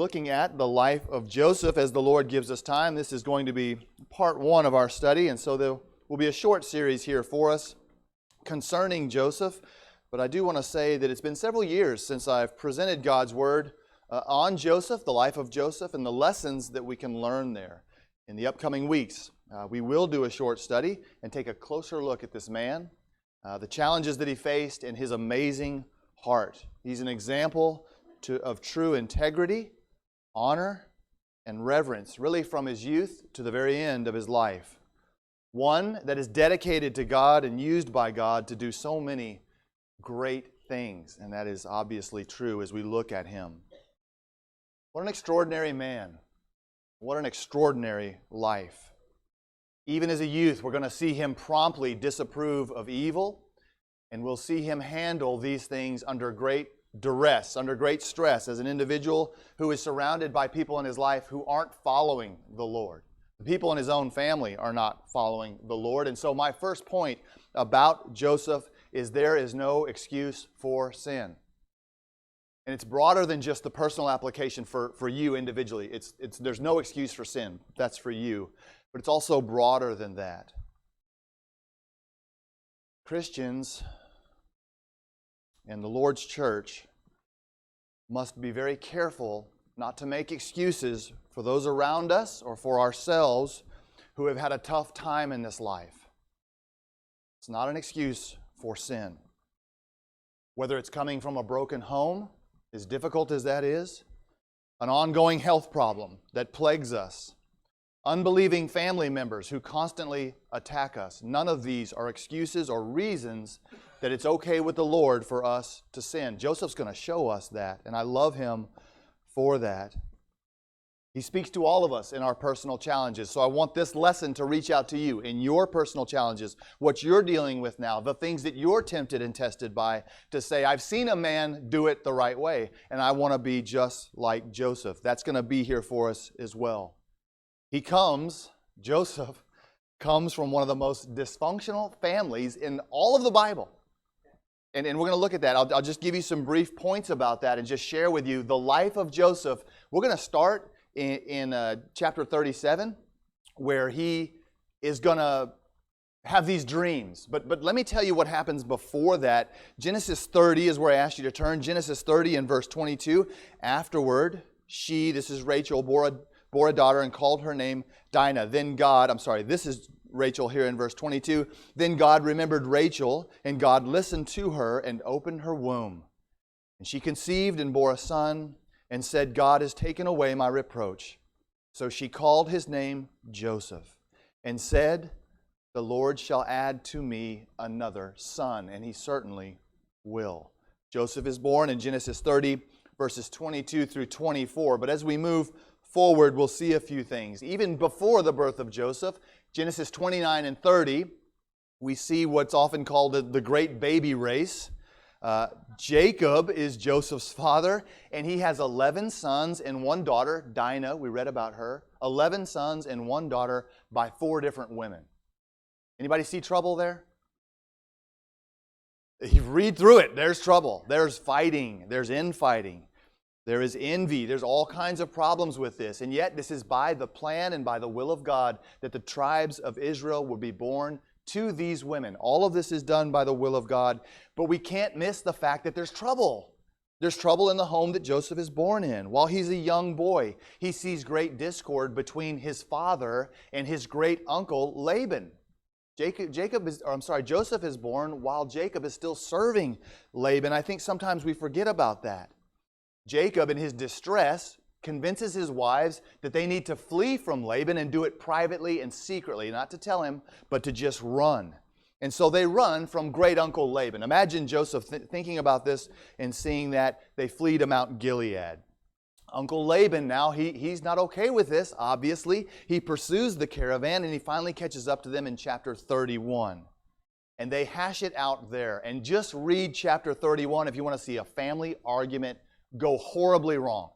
looking at the life of Joseph as the Lord gives us time. This is going to be part one of our study, and so there will be a short series here for us concerning Joseph. But I do want to say that it's been several years since I've presented God's Word on Joseph, the life of Joseph, and the lessons that we can learn there. In the upcoming weeks, we will do a short study and take a closer look at this man, the challenges that he faced, and his amazing heart. He's an example of true integrity, honor, and reverence, really from his youth to the very end of his life. One that is dedicated to God and used by God to do so many great things, and that is obviously true as we look at him. What an extraordinary man. What an extraordinary life. Even as a youth, we're going to see him promptly disapprove of evil, and we'll see him handle these things under great duress, under great stress, as an individual who is surrounded by people in his life who aren't following the Lord. The people in his own family are not following the Lord. And so my first point about Joseph is there is no excuse for sin. And it's broader than just the personal application for you individually. There's no excuse for sin. That's for you. But it's also broader than that. Christians and the Lord's church must be very careful not to make excuses for those around us or for ourselves who have had a tough time in this life. It's not an excuse for sin. Whether it's coming from a broken home, as difficult as that is, an ongoing health problem that plagues us, unbelieving family members who constantly attack us. None of these are excuses or reasons that it's okay with the Lord for us to sin. Joseph's going to show us that, and I love him for that. He speaks to all of us in our personal challenges, so I want this lesson to reach out to you in your personal challenges, what you're dealing with now, the things that you're tempted and tested by, to say, I've seen a man do it the right way, and I want to be just like Joseph. That's going to be here for us as well. Joseph comes from one of the most dysfunctional families in all of the Bible. And we're going to look at that. I'll just give you some brief points about that and just share with you the life of Joseph. We're going to start in chapter 37, where he is going to have these dreams. But let me tell you what happens before that. Genesis 30 is where I asked you to turn. Genesis 30 and verse 22. Afterward, this is Rachel, bore a daughter and called her name Dinah. This is Rachel here in verse 22. Then God remembered Rachel, and God listened to her and opened her womb. And she conceived and bore a son, and said, God has taken away my reproach. So she called his name Joseph, and said, the Lord shall add to me another son. And he certainly will. Joseph is born in Genesis 30, verses 22 through 24. But as we move forward, we'll see a few things. Even before the birth of Joseph, Genesis 29 and 30, we see what's often called the great baby race. Jacob is Joseph's father, and he has 11 sons and one daughter, Dinah, we read about her. 11 sons and one daughter by 4 different women. Anybody see trouble there? You read through it, there's trouble. There's fighting, there's infighting. There is envy. There's all kinds of problems with this. And yet this is by the plan and by the will of God that the tribes of Israel will be born to these women. All of this is done by the will of God. But we can't miss the fact that there's trouble. There's trouble in the home that Joseph is born in. While he's a young boy, he sees great discord between his father and his great uncle Laban. Joseph is born while Jacob is still serving Laban. I think sometimes we forget about that. Jacob, in his distress, convinces his wives that they need to flee from Laban and do it privately and secretly, not to tell him, but to just run. And so they run from great uncle Laban. Imagine Joseph thinking about this and seeing that they flee to Mount Gilead. Uncle Laban now, he's not okay with this, obviously. He pursues the caravan and he finally catches up to them in chapter 31. And they hash it out there. And just read chapter 31 if you want to see a family argument go horribly wrong.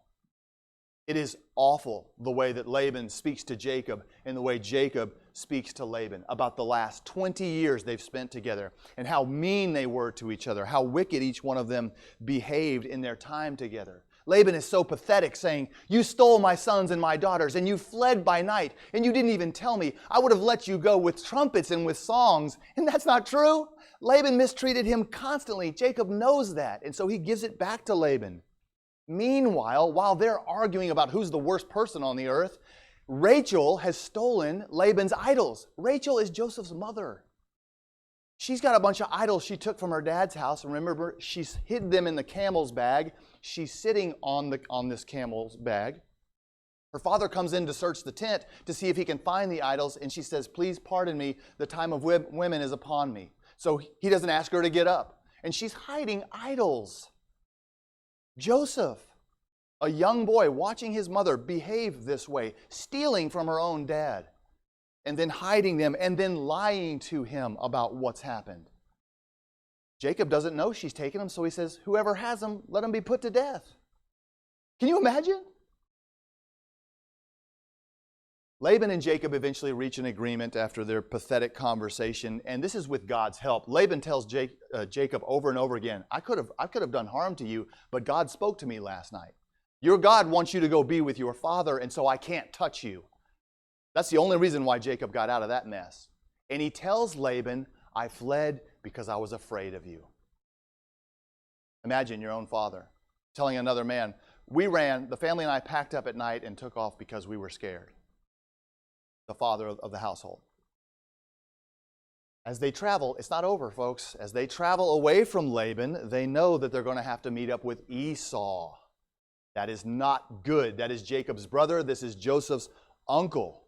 It is awful the way that Laban speaks to Jacob and the way Jacob speaks to Laban about the last 20 years they've spent together and how mean they were to each other, how wicked each one of them behaved in their time together. Laban is so pathetic, saying, "You stole my sons and my daughters, and you fled by night, and you didn't even tell me. I would have let you go with trumpets and with songs." And that's not true. Laban mistreated him constantly. Jacob knows that, and so he gives it back to Laban. Meanwhile, while they're arguing about who's the worst person on the earth, Rachel has stolen Laban's idols. Rachel is Joseph's mother. She's got a bunch of idols she took from her dad's house. And remember, she's hid them in the camel's bag. She's sitting on this camel's bag. Her father comes in to search the tent to see if he can find the idols. And she says, "Please pardon me, the time of women is upon me." So he doesn't ask her to get up. And she's hiding idols. Joseph, a young boy watching his mother behave this way, stealing from her own dad, and then hiding them, and then lying to him about what's happened. Jacob doesn't know she's taken them, so he says, "Whoever has them, let them be put to death." Can you imagine? Laban and Jacob eventually reach an agreement after their pathetic conversation, and this is with God's help. Laban tells Jacob over and over again, I could have done harm to you, but God spoke to me last night. Your God wants you to go be with your father, and so I can't touch you. That's the only reason why Jacob got out of that mess. And he tells Laban, "I fled because I was afraid of you." Imagine your own father telling another man, the family and I packed up at night and took off because we were scared." The father of the household. As they travel, it's not over, folks. As they travel away from Laban, they know that they're going to have to meet up with Esau. That is not good. That is Jacob's brother. This is Joseph's uncle.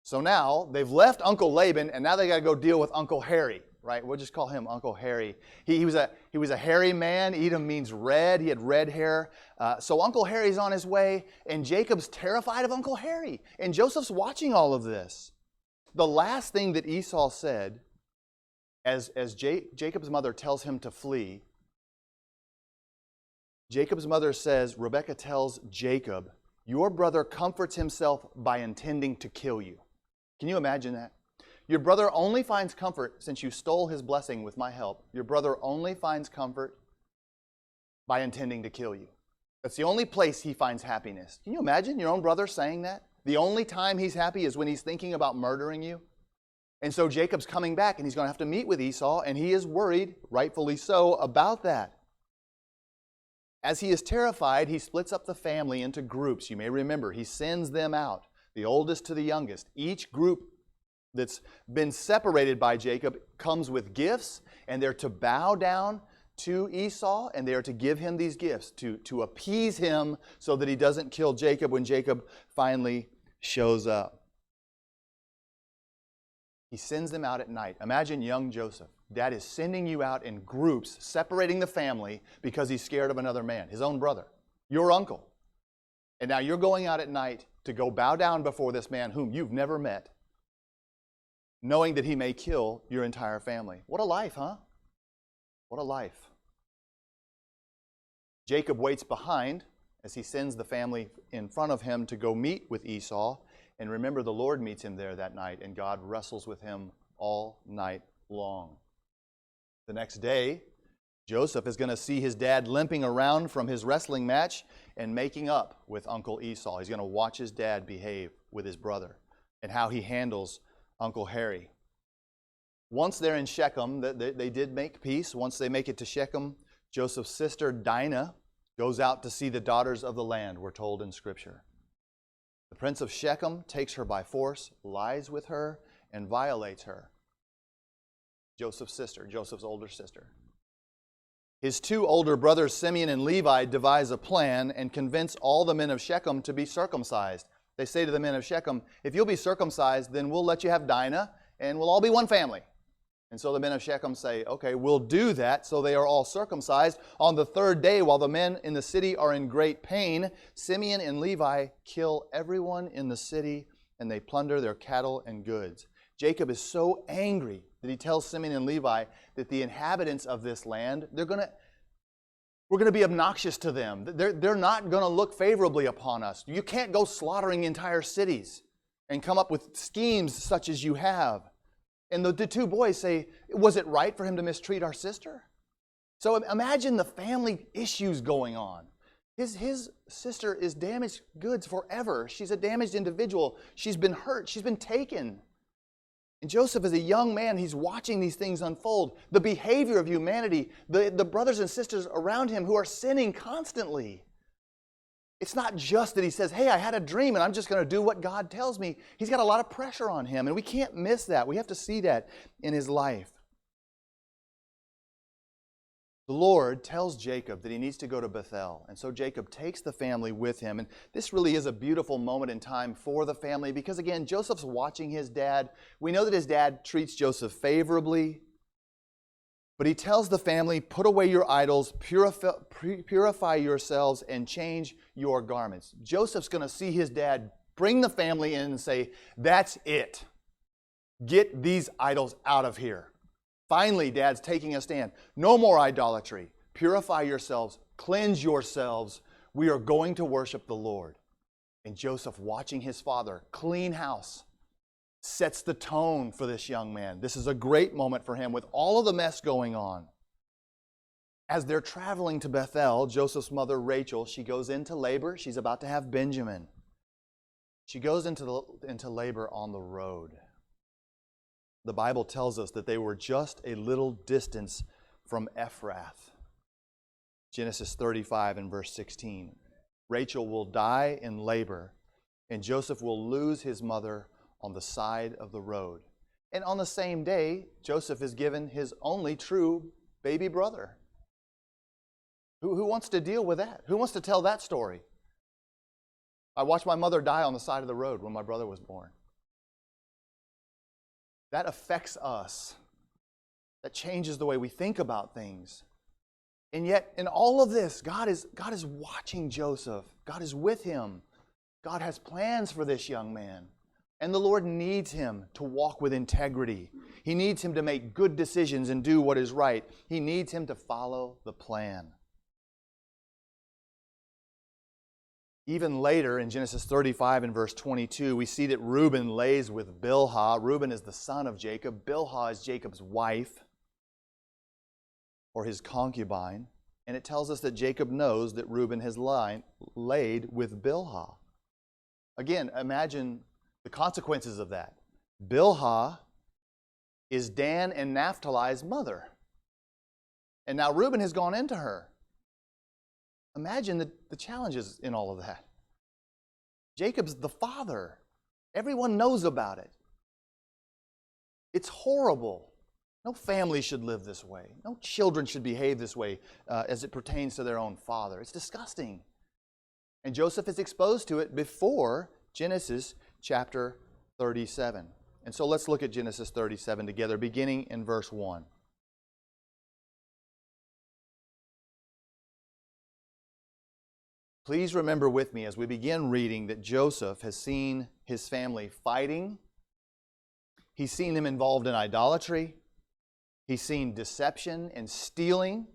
So now they've left Uncle Laban, and now they got to go deal with Uncle Harry, right? We'll just call him Uncle Harry. He was a hairy man. Edom means red. He had red hair. So Uncle Harry's on his way, and Jacob's terrified of Uncle Harry. And Joseph's watching all of this. The last thing that Esau said, as Jacob's mother tells him to flee, Jacob's mother says, Rebekah tells Jacob, "Your brother comforts himself by intending to kill you." Can you imagine that? Your brother only finds comfort since you stole his blessing with my help. Your brother only finds comfort by intending to kill you. That's the only place he finds happiness. Can you imagine your own brother saying that? The only time he's happy is when he's thinking about murdering you. And so Jacob's coming back, and he's going to have to meet with Esau, and he is worried, rightfully so, about that. As he is terrified, he splits up the family into groups. You may remember, he sends them out, the oldest to the youngest. Each group that's been separated by Jacob comes with gifts, and they're to bow down to Esau, and they are to give him these gifts to appease him so that he doesn't kill Jacob when Jacob finally shows up. He sends them out at night. Imagine young Joseph. Dad is sending you out in groups, separating the family because he's scared of another man, his own brother, your uncle. And now you're going out at night to go bow down before this man whom you've never met, knowing that he may kill your entire family. What a life, huh? What a life. Jacob waits behind as he sends the family in front of him to go meet with Esau. And remember, the Lord meets him there that night, and God wrestles with him all night long. The next day, Joseph is going to see his dad limping around from his wrestling match and making up with Uncle Esau. He's going to watch his dad behave with his brother and how he handles Uncle Harry. Once they're in Shechem, they did make peace. Once they make it to Shechem, Joseph's sister Dinah goes out to see the daughters of the land, we're told in Scripture. The prince of Shechem takes her by force, lies with her, and violates her. Joseph's sister, Joseph's older sister. His two older brothers, Simeon and Levi, devise a plan and convince all the men of Shechem to be circumcised. They say to the men of Shechem, "If you'll be circumcised, then we'll let you have Dinah, and we'll all be one family." And so the men of Shechem say, "Okay, we'll do that." So they are all circumcised. On the third day, while the men in the city are in great pain, Simeon and Levi kill everyone in the city, and they plunder their cattle and goods. Jacob is so angry that he tells Simeon and Levi that the inhabitants of this land, we're going to be obnoxious to them. They're not going to look favorably upon us. You can't go slaughtering entire cities and come up with schemes such as you have. And the two boys say, "Was it right for him to mistreat our sister?" So imagine the family issues going on. His sister is damaged goods forever. She's a damaged individual. She's been hurt. She's been taken. And Joseph, as a young man, he's watching these things unfold. The behavior of humanity, the brothers and sisters around him who are sinning constantly. It's not just that he says, hey, I had a dream and I'm just going to do what God tells me. He's got a lot of pressure on him, and we can't miss that. We have to see that in his life. The Lord tells Jacob that he needs to go to Bethel, and so Jacob takes the family with him. And this really is a beautiful moment in time for the family because, again, Joseph's watching his dad. We know that his dad treats Joseph favorably, but he tells the family, put away your idols, purify yourselves, and change your garments. Joseph's going to see his dad bring the family in and say, that's it. Get these idols out of here. Finally, Dad's taking a stand. No more idolatry. Purify yourselves. Cleanse yourselves. We are going to worship the Lord. And Joseph, watching his father clean house, sets the tone for this young man. This is a great moment for him with all of the mess going on. As they're traveling to Bethel, Joseph's mother, Rachel, she goes into labor. She's about to have Benjamin. She goes into labor on the road. The Bible tells us that they were just a little distance from Ephrath. Genesis 35 and verse 16. Rachel will die in labor, and Joseph will lose his mother on the side of the road. And on the same day, Joseph is given his only true baby brother. Who wants to deal with that? Who wants to tell that story? I watched my mother die on the side of the road when my brother was born. That affects us. That changes the way we think about things. And yet, in all of this, God is watching Joseph. God is with him. God has plans for this young man. And the Lord needs him to walk with integrity. He needs him to make good decisions and do what is right. He needs him to follow the plan. Even later in Genesis 35 and verse 22, we see that Reuben lays with Bilhah. Reuben is the son of Jacob. Bilhah is Jacob's wife, or his concubine. And it tells us that Jacob knows that Reuben has laid with Bilhah. Again, imagine the consequences of that. Bilhah is Dan and Naphtali's mother. And now Reuben has gone into her. Imagine the challenges in all of that. Jacob's the father. Everyone knows about it. It's horrible. No family should live this way. No children should behave this way as it pertains to their own father. It's disgusting. And Joseph is exposed to it before Genesis chapter 37. And so let's look at Genesis 37 together, beginning in verse 1. Please remember with me as we begin reading that Joseph has seen his family fighting. He's seen them involved in idolatry. He's seen deception and stealing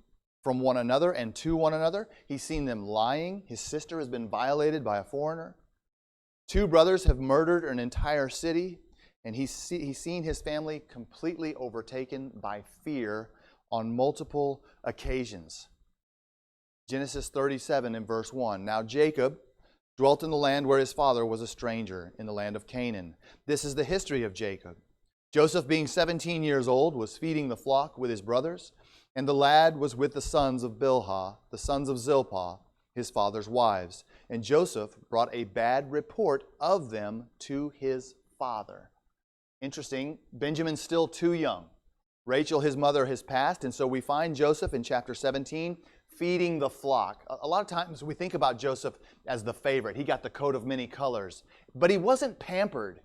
from one another and to one another. He's seen them lying. His sister has been violated by a foreigner. 2 brothers have murdered an entire city. And he's seen his family completely overtaken by fear on multiple occasions. Genesis 37 and verse 1. Now Jacob dwelt in the land where his father was a stranger, in the land of Canaan. This is the history of Jacob. Joseph, being 17 years old, was feeding the flock with his brothers, and the lad was with the sons of Bilhah, the sons of Zilpah, his father's wives. And Joseph brought a bad report of them to his father. Interesting, Benjamin's still too young. Rachel, his mother, has passed, and so we find Joseph in chapter 17 feeding the flock. A lot of times we think about Joseph as the favorite. He got the coat of many colors. But he wasn't pampered.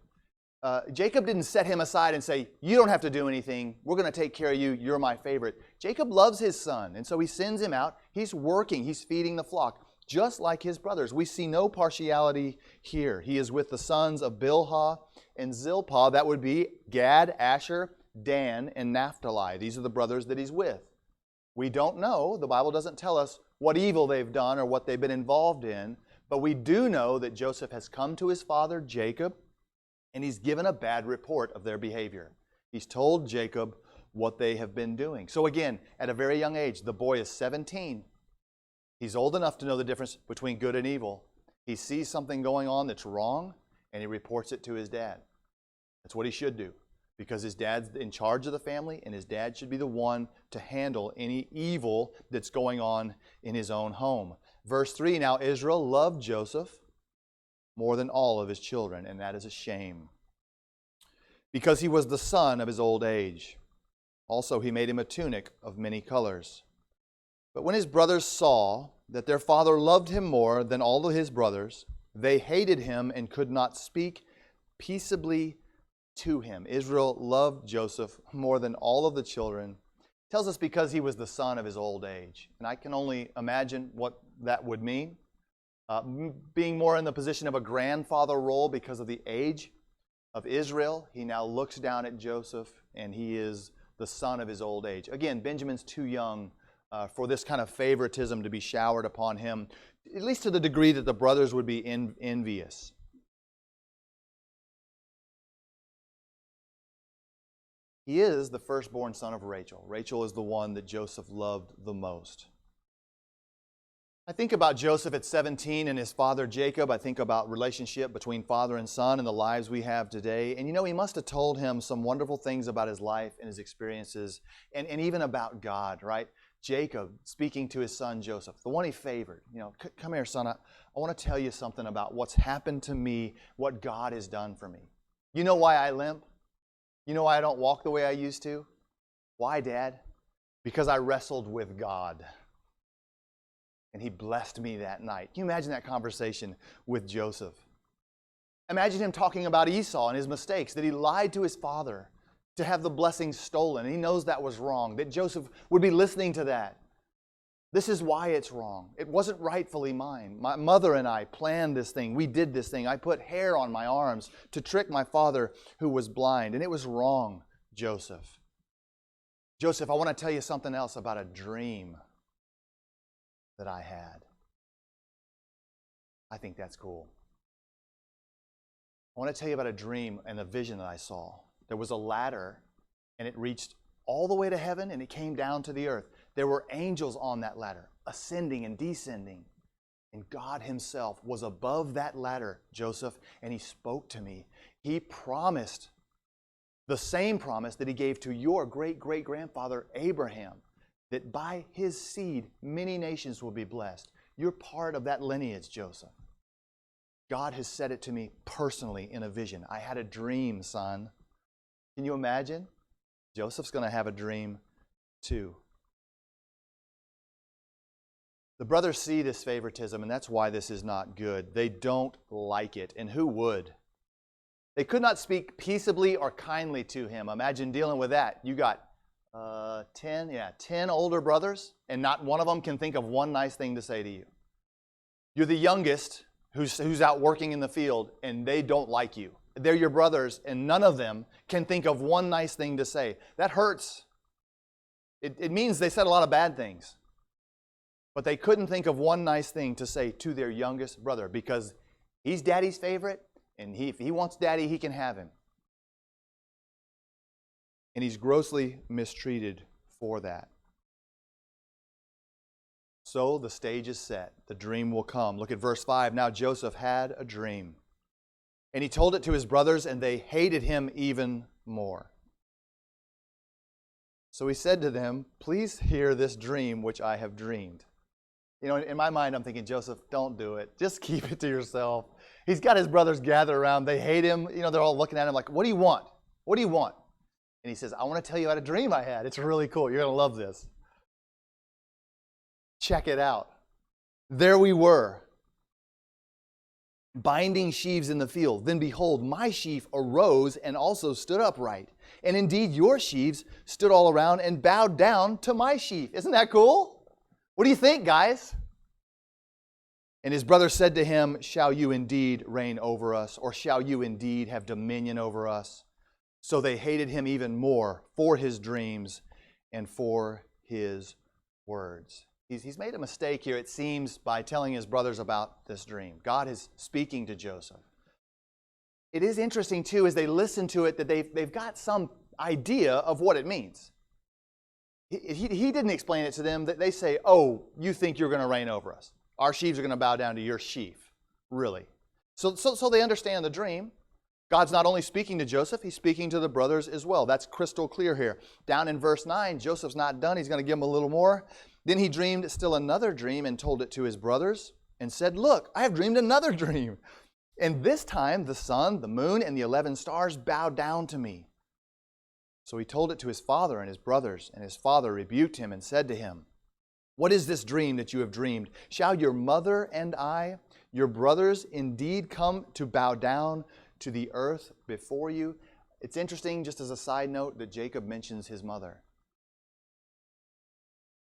Jacob didn't set him aside and say, you don't have to do anything. We're going to take care of you. You're my favorite. Jacob loves his son, and so he sends him out. He's working. He's feeding the flock, just like his brothers. We see no partiality here. He is with the sons of Bilhah and Zilpah. That would be Gad, Asher, Dan, and Naphtali. These are the brothers that he's with. We don't know, the Bible doesn't tell us what evil they've done or what they've been involved in, but we do know that Joseph has come to his father Jacob, and he's given a bad report of their behavior. He's told Jacob what they have been doing. So again, at a very young age, the boy is 17. He's old enough to know the difference between good and evil. He sees something going on that's wrong, and he reports it to his dad. That's what he should do, because his dad's in charge of the family, and his dad should be the one to handle any evil that's going on in his own home. Verse 3, now Israel loved Joseph more than all of his children, and that is a shame, because he was the son of his old age. Also, he made him a tunic of many colors. But when his brothers saw that their father loved him more than all of his brothers, they hated him and could not speak peaceably to him. Israel loved Joseph more than all of the children. It tells us because he was the son of his old age. And I can only imagine what that would mean. Being more in the position of a grandfather role because of the age of Israel, he now looks down at Joseph, and he is the son of his old age. Again, Benjamin's too young for this kind of favoritism to be showered upon him, at least to the degree that the brothers would be envious. He is the firstborn son of Rachel. Rachel is the one that Joseph loved the most. I think about Joseph at 17 and his father Jacob. I think about relationship between father and son and the lives we have today. And he must have told him some wonderful things about his life and his experiences and even about God, right? Jacob speaking to his son Joseph, the one he favored. Come here, son. I want to tell you something about what's happened to me, what God has done for me. You know why I limp? You know why I don't walk the way I used to? Why, Dad? Because I wrestled with God. And he blessed me that night. Can you imagine that conversation with Joseph? Imagine him talking about Esau and his mistakes, that he lied to his father to have the blessing stolen. And he knows that was wrong, that Joseph would be listening to that. This is why it's wrong. It wasn't rightfully mine. My mother and I planned this thing. We did this thing. I put hair on my arms to trick my father who was blind. And it was wrong, Joseph. Joseph, I want to tell you something else about a dream that I had. I think that's cool. I want to tell you about a dream and a vision that I saw. There was a ladder, and it reached all the way to heaven, and it came down to the earth. There were angels on that ladder, ascending and descending. And God himself was above that ladder, Joseph, and he spoke to me. He promised the same promise that he gave to your great-great-grandfather Abraham, that by his seed many nations will be blessed. You're part of that lineage, Joseph. God has said it to me personally in a vision. I had a dream, son. Can you imagine? Joseph's going to have a dream too. The brothers see this favoritism, and that's why this is not good. They don't like it, and who would? They could not speak peaceably or kindly to him. Imagine dealing with that. You got 10 older brothers, and not one of them can think of one nice thing to say to you. You're the youngest who's out working in the field, and they don't like you. They're your brothers, and none of them can think of one nice thing to say. That hurts. It means they said a lot of bad things. But they couldn't think of one nice thing to say to their youngest brother, because he's daddy's favorite, and if he wants daddy, he can have him. And he's grossly mistreated for that. So the stage is set. The dream will come. Look at verse 5. Now Joseph had a dream, and he told it to his brothers, and they hated him even more. So he said to them, please hear this dream which I have dreamed. In my mind, I'm thinking, Joseph, don't do it. Just keep it to yourself. He's got his brothers gathered around. They hate him. They're all looking at him like, what do you want? What do you want? And he says, I want to tell you about a dream I had. It's really cool. You're going to love this. Check it out. There we were, binding sheaves in the field. Then behold, my sheaf arose and also stood upright. And indeed, your sheaves stood all around and bowed down to my sheaf. Isn't that cool? What do you think, guys? And his brother said to him, shall you indeed reign over us, or shall you indeed have dominion over us? So they hated him even more for his dreams and for his words. He's made a mistake here, it seems, by telling his brothers about this dream. God is speaking to Joseph. It is interesting, too, as they listen to it, that they've got some idea of what it means. He didn't explain it to them. They say, oh, you think you're going to reign over us. Our sheaves are going to bow down to your sheaf. Really? So they understand the dream. God's not only speaking to Joseph, he's speaking to the brothers as well. That's crystal clear here. Down in verse 9, Joseph's not done. He's going to give them a little more. Then he dreamed still another dream and told it to his brothers and said, look, I have dreamed another dream. And this time the sun, the moon, and the 11 stars bowed down to me. So he told it to his father and his brothers, and his father rebuked him and said to him, what is this dream that you have dreamed? Shall your mother and I, your brothers, indeed come to bow down to the earth before you? It's interesting, just as a side note, that Jacob mentions his mother.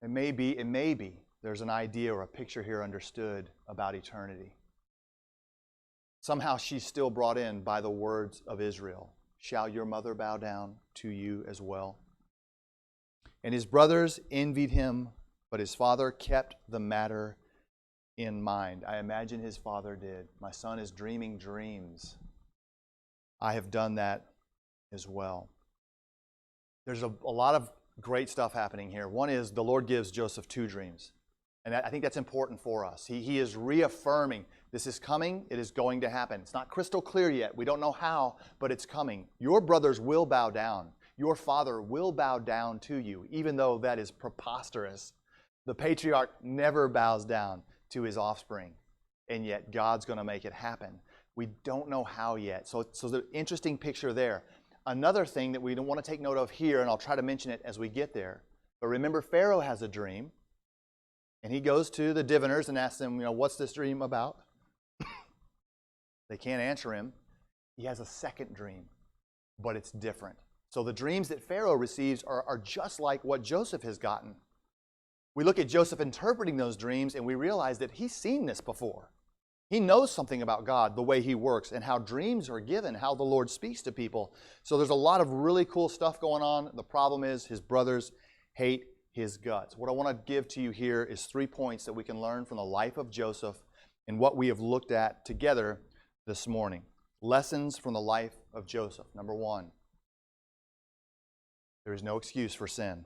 It may be there's an idea or a picture here understood about eternity. Somehow she's still brought in by the words of Israel. Shall your mother bow down to you as well? And his brothers envied him, but his father kept the matter in mind. I imagine his father did. My son is dreaming dreams. I have done that as well. There's a lot of great stuff happening here. One is the Lord gives Joseph 2 dreams. And I think that's important for us. He is reaffirming this is coming. It is going to happen. It's not crystal clear yet. We don't know how, but it's coming. Your brothers will bow down. Your father will bow down to you, even though that is preposterous. The patriarch never bows down to his offspring, and yet God's going to make it happen. We don't know how yet. So there's an interesting picture there. Another thing that we don't want to take note of here, and I'll try to mention it as we get there, but remember Pharaoh has a dream, and he goes to the diviners and asks them, what's this dream about? They can't answer him. He has a second dream, but it's different. So the dreams that Pharaoh receives are just like what Joseph has gotten. We look at Joseph interpreting those dreams, and we realize that he's seen this before. He knows something about God, the way he works, and how dreams are given, how the Lord speaks to people. So there's a lot of really cool stuff going on. The problem is his brothers hate his guts. What I want to give to you here is 3 points that we can learn from the life of Joseph and what we have looked at together this morning. Lessons from the life of Joseph. Number 1, there is no excuse for sin.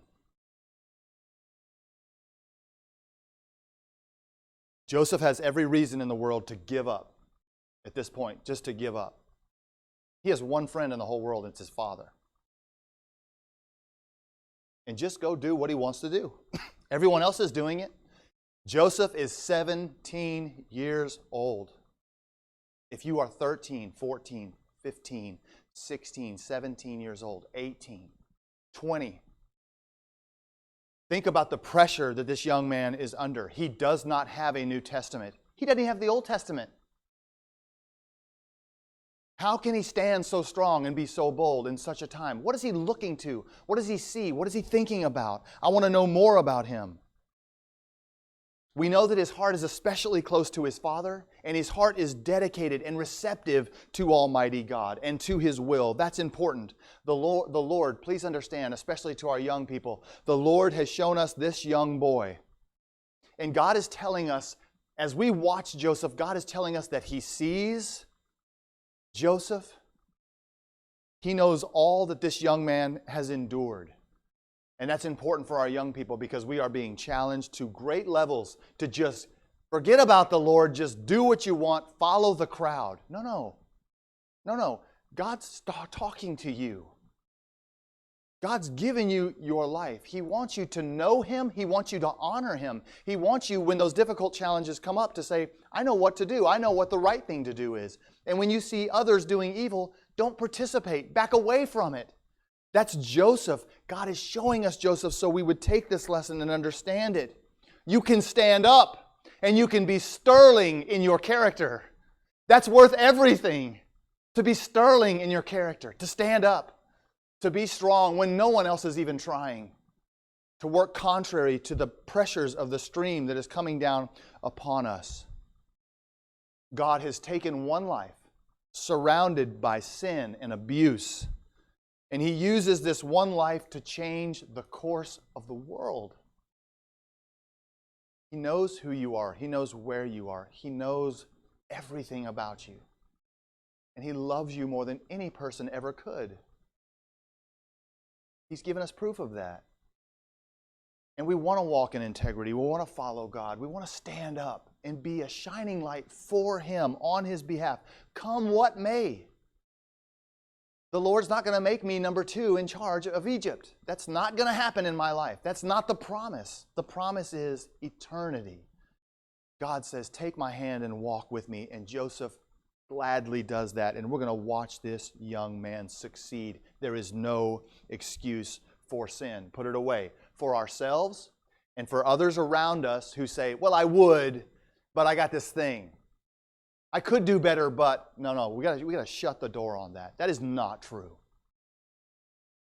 Joseph has every reason in the world to give up at this point, just to give up. He has one friend in the whole world, and it's his father. And just go do what he wants to do. Everyone else is doing it. Joseph is 17 years old. If you are 13, 14, 15, 16, 17 years old, 18, 20, think about the pressure that this young man is under. He does not have a New Testament. He doesn't even have the Old Testament. How can he stand so strong and be so bold in such a time? What is he looking to? What does he see? What is he thinking about? I want to know more about him. We know that his heart is especially close to his Father, and his heart is dedicated and receptive to Almighty God and to His will. That's important. The Lord, please understand, especially to our young people, the Lord has shown us this young boy. And God is telling us, as we watch Joseph, God is telling us that He sees Joseph. He knows all that this young man has endured. And that's important for our young people because we are being challenged to great levels to just forget about the Lord, just do what you want, follow the crowd. No. God's talking to you. God's given you your life. He wants you to know Him. He wants you to honor Him. He wants you, when those difficult challenges come up, to say, I know what to do. I know what the right thing to do is. And when you see others doing evil, don't participate. Back away from it. That's Joseph. God is showing us Joseph so we would take this lesson and understand it. You can stand up and you can be sterling in your character. That's worth everything. To be sterling in your character, to stand up, to be strong when no one else is even trying, to work contrary to the pressures of the stream that is coming down upon us. God has taken one life surrounded by sin and abuse, and He uses this one life to change the course of the world. He knows who you are. He knows where you are. He knows everything about you. And He loves you more than any person ever could. He's given us proof of that. And we want to walk in integrity. We want to follow God. We want to stand up and be a shining light for Him on His behalf. Come what may. The Lord's not going to make me number 2 in charge of Egypt. That's not going to happen in my life. That's not the promise. The promise is eternity. God says, take my hand and walk with me. And Joseph gladly does that. And we're going to watch this young man succeed. There is no excuse for sin. Put it away. For ourselves and for others around us who say, well, I would, but I got this thing. I could do better, but no, we got to shut the door on that. That is not true.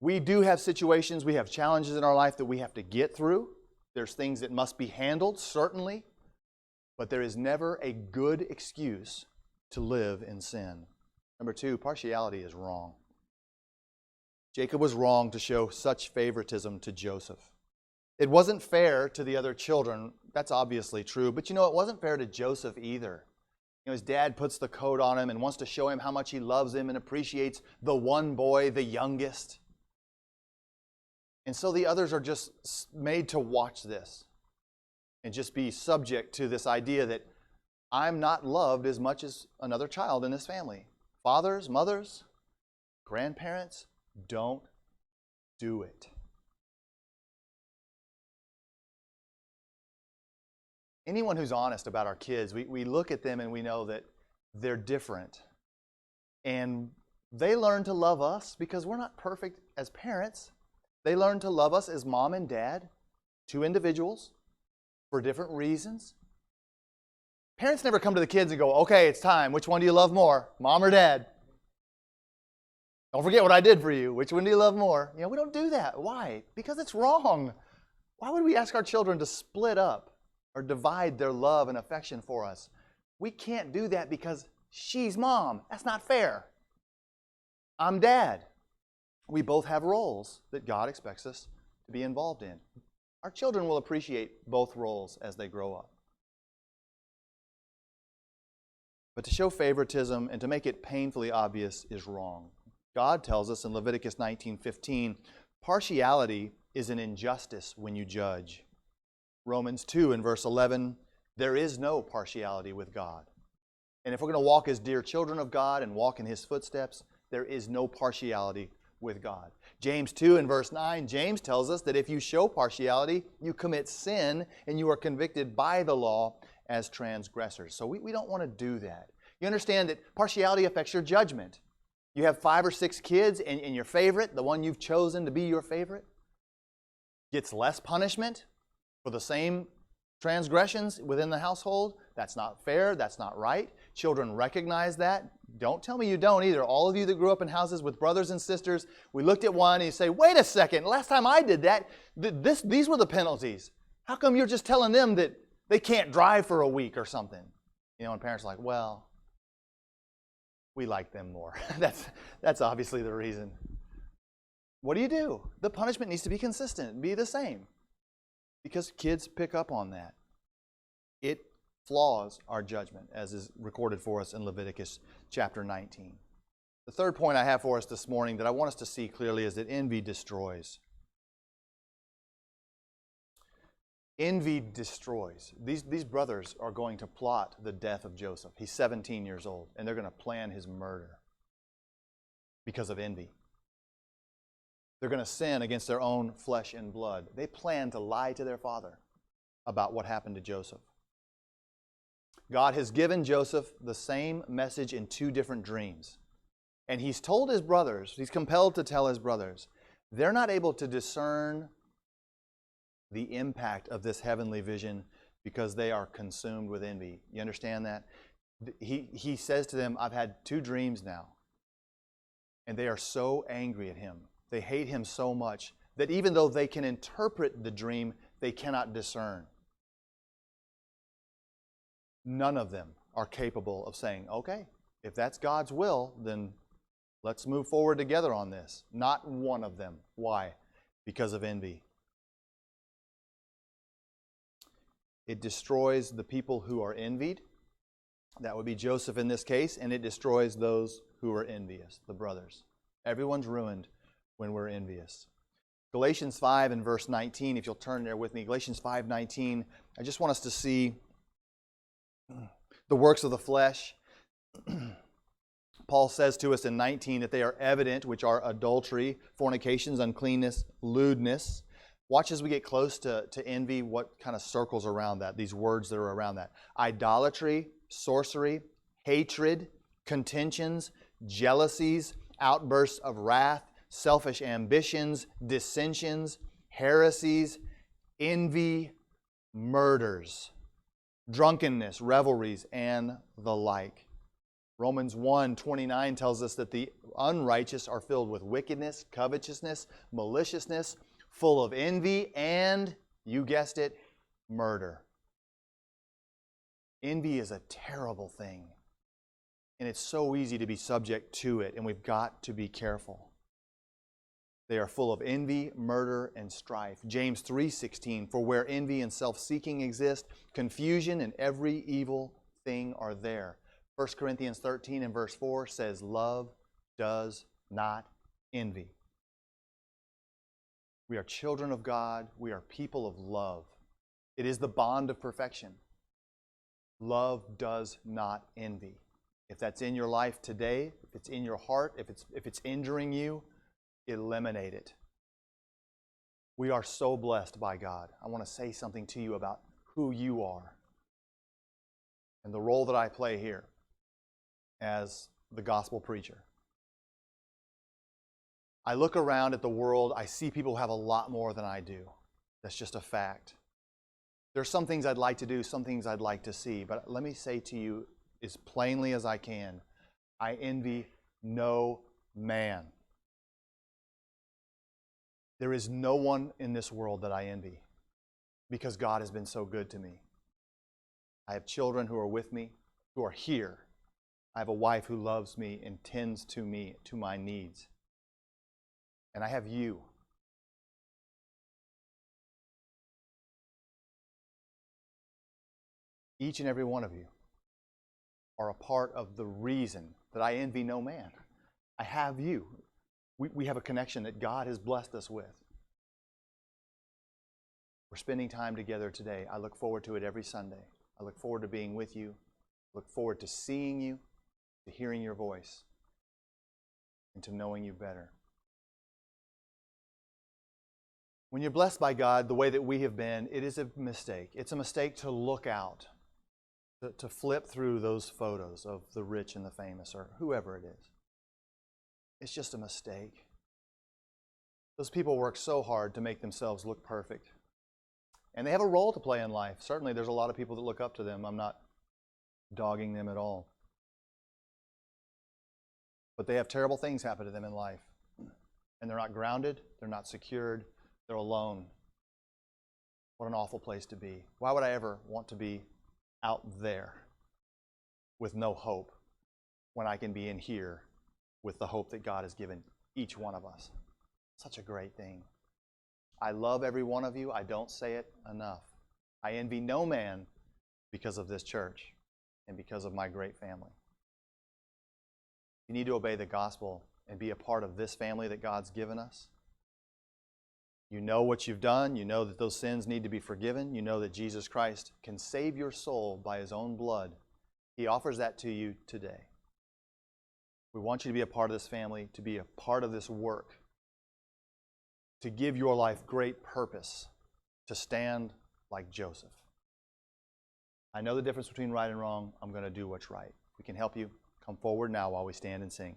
We do have situations, we have challenges in our life that we have to get through. There's things that must be handled, certainly, but there is never a good excuse to live in sin. Number 2, partiality is wrong. Jacob was wrong to show such favoritism to Joseph. It wasn't fair to the other children. That's obviously true. But it wasn't fair to Joseph either. His dad puts the coat on him and wants to show him how much he loves him and appreciates the one boy, the youngest. And so the others are just made to watch this and just be subject to this idea that I'm not loved as much as another child in this family. Fathers, mothers, grandparents, don't do it. Anyone who's honest about our kids, we look at them and we know that they're different. And they learn to love us because we're not perfect as parents. They learn to love us as mom and dad, 2 individuals, for different reasons. Parents never come to the kids and go, okay, it's time. Which one do you love more, mom or dad? Don't forget what I did for you. Which one do you love more? We don't do that. Why? Because it's wrong. Why would we ask our children to split up or divide their love and affection for us? We can't do that because she's mom. That's not fair. I'm dad. We both have roles that God expects us to be involved in. Our children will appreciate both roles as they grow up. But to show favoritism and to make it painfully obvious is wrong. God tells us in Leviticus 19:15, partiality is an injustice when you judge. Romans 2 in verse 11, there is no partiality with God. And if we're going to walk as dear children of God and walk in His footsteps, there is no partiality with God. James 2 in verse 9, James tells us that if you show partiality, you commit sin and you are convicted by the law as transgressors. So we don't want to do that. You understand that partiality affects your judgment. You have 5 or 6 kids and your favorite, the one you've chosen to be your favorite, gets less punishment for the same transgressions within the household. That's not fair. That's not right. Children recognize that. Don't tell me you don't either. All of you that grew up in houses with brothers and sisters, we looked at one and you say, wait a second, last time I did that, these were the penalties. How come you're just telling them that they can't drive for a week or something? And parents are like, well, we like them more. That's obviously the reason. What do? The punishment needs to be consistent, be the same. Because kids pick up on that. It flaws our judgment, as is recorded for us in Leviticus chapter 19. The third point I have for us this morning that I want us to see clearly is that envy destroys. Envy destroys. These brothers are going to plot the death of Joseph. He's 17 years old, and they're going to plan his murder because of envy. They're going to sin against their own flesh and blood. They plan to lie to their father about what happened to Joseph. God has given Joseph the same message in 2 different dreams. And he's told his brothers, he's compelled to tell his brothers, they're not able to discern the impact of this heavenly vision because they are consumed with envy. You understand that? He says to them, I've had 2 dreams now. And they are so angry at him. They hate him so much that even though they can interpret the dream, they cannot discern. None of them are capable of saying, okay, if that's God's will, then let's move forward together on this. Not one of them. Why? Because of envy. It destroys the people who are envied. That would be Joseph in this case, and it destroys those who are envious, the brothers. Everyone's ruined when we're envious. Galatians 5 and verse 19, if you'll turn there with me. Galatians 5:19. I just want us to see the works of the flesh. Paul says to us in 19 that they are evident, which are adultery, fornications, uncleanness, lewdness. Watch as we get close to envy, what kind of circles around that, these words that are around that. Idolatry, sorcery, hatred, contentions, jealousies, outbursts of wrath, selfish ambitions, dissensions, heresies, envy, murders, drunkenness, revelries, and the like. Romans 1:29 tells us that the unrighteous are filled with wickedness, covetousness, maliciousness, full of envy, and, you guessed it, murder. Envy is a terrible thing, and it's so easy to be subject to it, and we've got to be careful. They are full of envy, murder, and strife. James 3:16, for where envy and self-seeking exist, confusion and every evil thing are there. 1 Corinthians 13 and verse 4 says, love does not envy. We are children of God. We are people of love. It is the bond of perfection. Love does not envy. If that's in your life today, if it's in your heart, if it's injuring you, eliminate it. We are so blessed by God. I want to say something to you about who you are and the role that I play here as the gospel preacher. I look around at the world, I see people who have a lot more than I do. That's just a fact. There's some things I'd like to do, some things I'd like to see, but let me say to you as plainly as I can, I envy no man. There is no one in this world that I envy because God has been so good to me. I have children who are with me, who are here. I have a wife who loves me and tends to me, to my needs. And I have you. Each and every one of you are a part of the reason that I envy no man. I have you. We have a connection that God has blessed us with. We're spending time together today. I look forward to it every Sunday. I look forward to being with you. I look forward to seeing you, to hearing your voice, and to knowing you better. When you're blessed by God the way that we have been, it is a mistake. It's a mistake to look out, to flip through those photos of the rich and the famous or whoever it is. It's just a mistake. Those people work so hard to make themselves look perfect. And they have a role to play in life. Certainly there's a lot of people that look up to them. I'm not dogging them at all. But they have terrible things happen to them in life. And they're not grounded, they're not secured, they're alone. What an awful place to be. Why would I ever want to be out there with no hope when I can be in here with the hope that God has given each one of us? Such a great thing. I love every one of you. I don't say it enough. I envy no man because of this church and because of my great family. You need to obey the gospel and be a part of this family that God's given us. You know what you've done. You know that those sins need to be forgiven. You know that Jesus Christ can save your soul by His own blood. He offers that to you today. We want you to be a part of this family, to be a part of this work, to give your life great purpose, to stand like Joseph. I know the difference between right and wrong. I'm going to do what's right. We can help you. Come forward now while we stand and sing.